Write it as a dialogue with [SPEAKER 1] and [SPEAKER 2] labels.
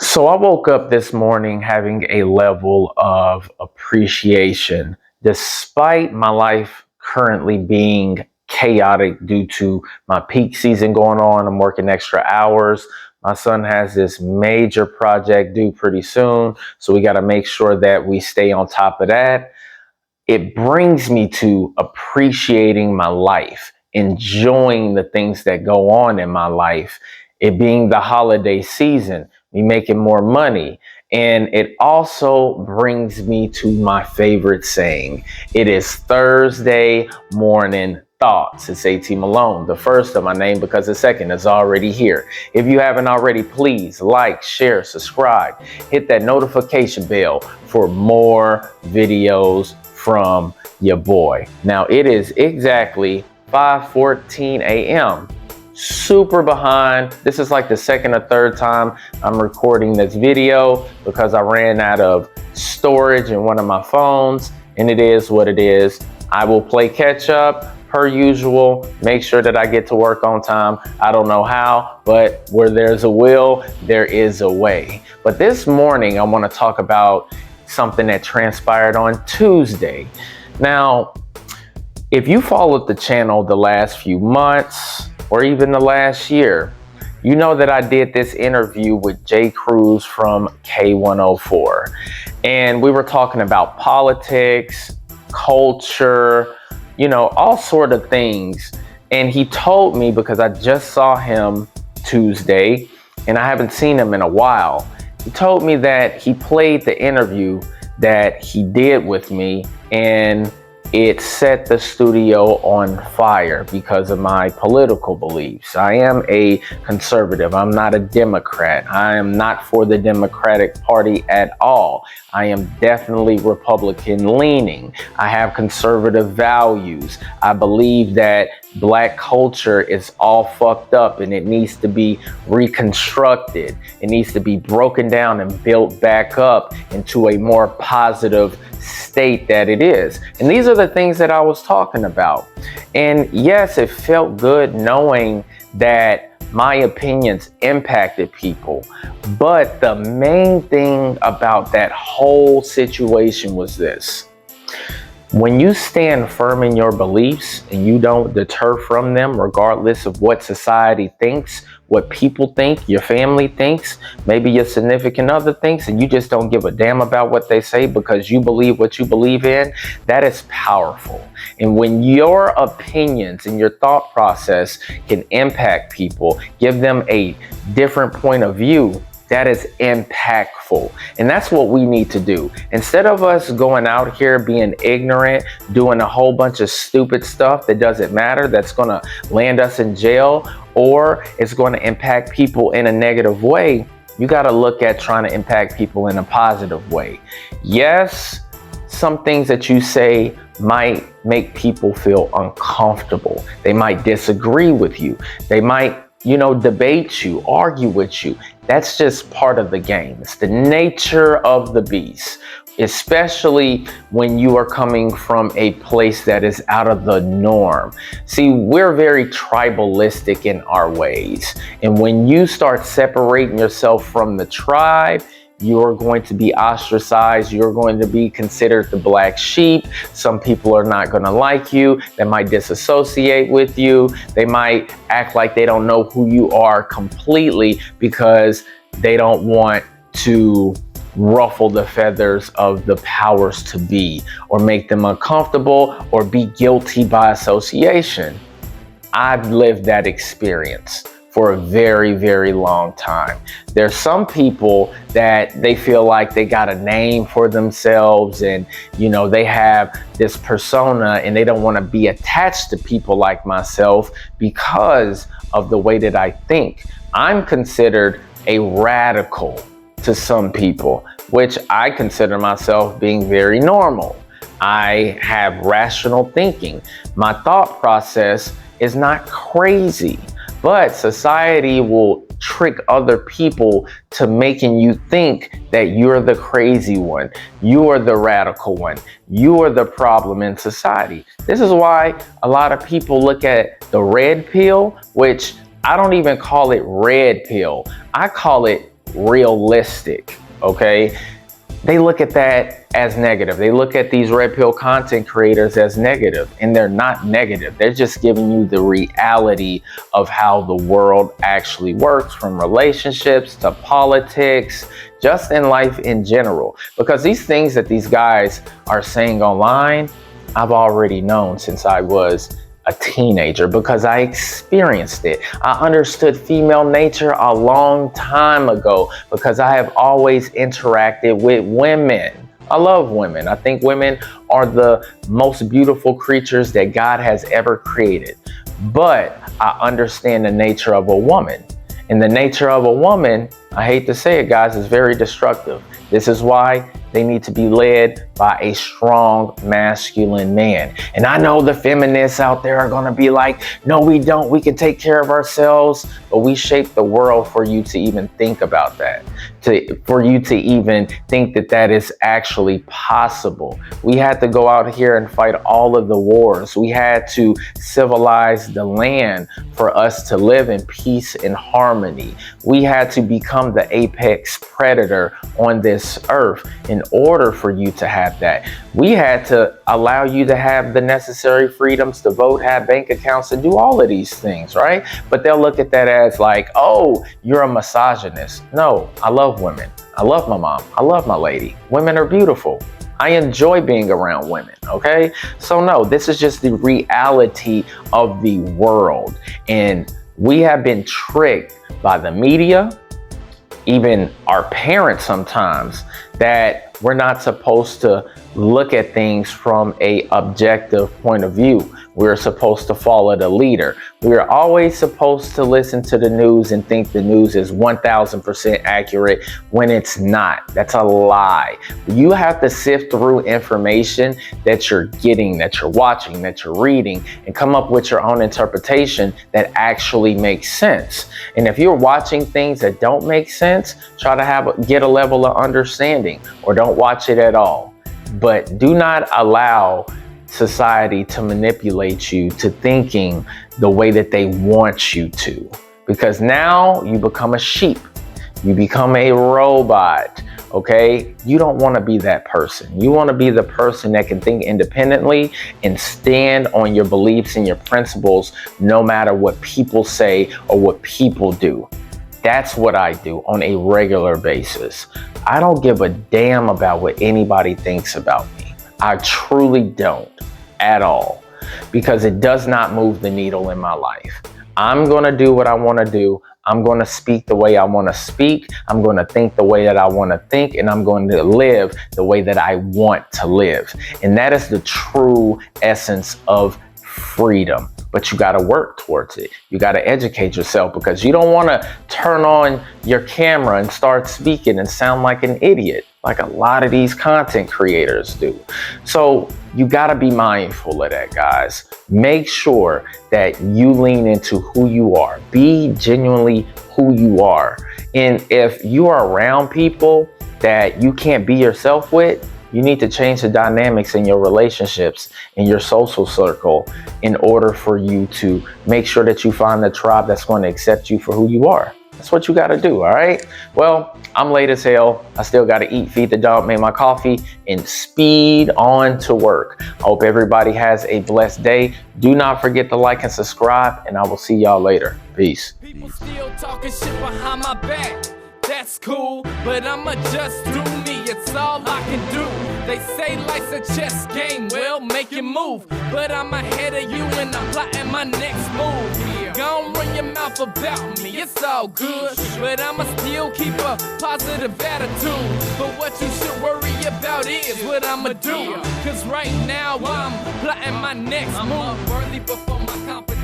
[SPEAKER 1] So I woke up this morning having a level of appreciation despite my life currently being chaotic due to my peak season going on. I'm working extra hours. My son has this major project due pretty soon, so we got to make sure that we stay on top of that. It brings me to appreciating my life, enjoying the things that go on in my life, it being the holiday season, me making more money. And it also brings me to my favorite saying. It is Thursday morning thoughts. It's AT Malone, the first of my name because the second is already here. If you haven't already, please like, share, subscribe, hit that notification bell for more videos from your boy. Now it is exactly 5:14 a.m. Super behind. This is like the second or third time I'm recording this video because I ran out of storage in one of my phones, and it is what it is. I will play catch up per usual, make sure that I get to work on time. I don't know how, but where there's a will, there is a way. But this morning I want to talk about something that transpired on Tuesday. Now, if you followed the channel the last few months or even the last year, you know that I did this interview with Jay Cruz from K104. And we were talking about politics, culture, all sort of things. And he told me, because I just saw him Tuesday and I haven't seen him in a while, he told me that he played the interview that he did with me and it set the studio on fire because of my political beliefs. I am a conservative. I'm not a Democrat. I am not for the Democratic Party at all. I am definitely Republican leaning. I have conservative values. I believe that Black culture is all fucked up and it needs to be reconstructed. It needs to be broken down and built back up into a more positive state that it is. And these are the things that I was talking about. And yes, it felt good knowing that my opinions impacted people. But the main thing about that whole situation was this. When you stand firm in your beliefs and you don't deter from them, regardless of what society thinks, what people think, your family thinks, maybe your significant other thinks, and you just don't give a damn about what they say because you believe what you believe in, that is powerful. And when your opinions and your thought process can impact people, give them a different point of view, that is impactful. And that's what we need to do. Instead of us going out here being ignorant, doing a whole bunch of stupid stuff that doesn't matter, that's going to land us in jail, or it's going to impact people in a negative way, you got to look at trying to impact people in a positive way. Yes, some things that you say might make people feel uncomfortable. They might disagree with you. They might debate you, argue with you. That's just part of the game. It's the nature of the beast, especially when you are coming from a place that is out of the norm. See, we're very tribalistic in our ways. And when you start separating yourself from the tribe, you're going to be ostracized. You're going to be considered the black sheep. Some people are not going to like you. They might disassociate with you. They might act like they don't know who you are completely because they don't want to ruffle the feathers of the powers to be, or make them uncomfortable, or be guilty by association. I've lived that experience for a very, very long time. There's some people that they feel like they got a name for themselves and, they have this persona and they don't want to be attached to people like myself because of the way that I think. I'm considered a radical to some people, which I consider myself being very normal. I have rational thinking. My thought process is not crazy. But society will trick other people to making you think that you're the crazy one, you are the radical one, you are the problem in society. This is why a lot of people look at the red pill, which I don't even call it red pill. I call it realistic, okay? They look at that as negative. They look at these red pill content creators as negative, and they're not negative. They're just giving you the reality of how the world actually works, from relationships to politics, just in life in general. Because these things that these guys are saying online, I've already known since I was a teenager, because I experienced it. I understood female nature a long time ago because I have always interacted with women. I love women. I think women are the most beautiful creatures that God has ever created. But I understand the nature of a woman. And the nature of a woman, I hate to say it, guys, is very destructive. This is why they need to be led by a strong masculine man. And I know the feminists out there are going to be like, no, we don't. We can take care of ourselves. But we shape the world for you to even think about that, for you to even think that that is actually possible. We had to go out here and fight all of the wars. We had to civilize the land for us to live in peace and harmony. We had to become the apex predator on this earth in order for you to have that. We had to allow you to have the necessary freedoms to vote, have bank accounts, and do all of these things, right? But they'll look at that as like, oh, you're a misogynist. No, I love women. I love my mom. I love my lady. Women are beautiful. I enjoy being around women, okay? So no, this is just the reality of the world. And we have been tricked by the media, even our parents sometimes, that we're not supposed to look at things from a objective point of view. We're supposed to follow the leader. We're always supposed to listen to the news and think the news is 1000% accurate when it's not. That's a lie. You have to sift through information that you're getting, that you're watching, that you're reading, and come up with your own interpretation that actually makes sense. And if you're watching things that don't make sense, try to get a level of understanding, or don't watch it at all. But do not allow society to manipulate you to thinking the way that they want you to, because now you become a sheep. You become a robot, okay? You don't want to be that person. You want to be the person that can think independently and stand on your beliefs and your principles no matter what people say or what people do. That's what I do on a regular basis. I don't give a damn about what anybody thinks about me. I truly don't at all, because it does not move the needle in my life. I'm going to do what I want to do. I'm going to speak the way I want to speak. I'm going to think the way that I want to think, and I'm going to live the way that I want to live. And that is the true essence of freedom. But you got to work towards it. You got to educate yourself, because you don't want to turn on your camera and start speaking and sound like an idiot, like a lot of these content creators do. So you got to be mindful of that, guys. Make sure that you lean into who you are. Be genuinely who you are. And if you are around people that you can't be yourself with, you need to change the dynamics in your relationships, in your social circle, in order for you to make sure that you find the tribe that's going to accept you for who you are. That's what you got to do, all right? Well, I'm late as hell. I still got to eat, feed the dog, make my coffee, and speed on to work. I hope everybody has a blessed day. Do not forget to like and subscribe, and I will see y'all later. Peace.
[SPEAKER 2] People still talking shit behind my back. That's cool, but I'ma just do me, it's all I can do. They say life's a chess game, well, make it move. But I'm ahead of you and I'm plotting my next move. Gon' run your mouth about me, it's all good. But I'ma still keep a positive attitude. But what you should worry about is what I'ma do. Cause right now I'm plotting my next move. I'm worthy before my competition.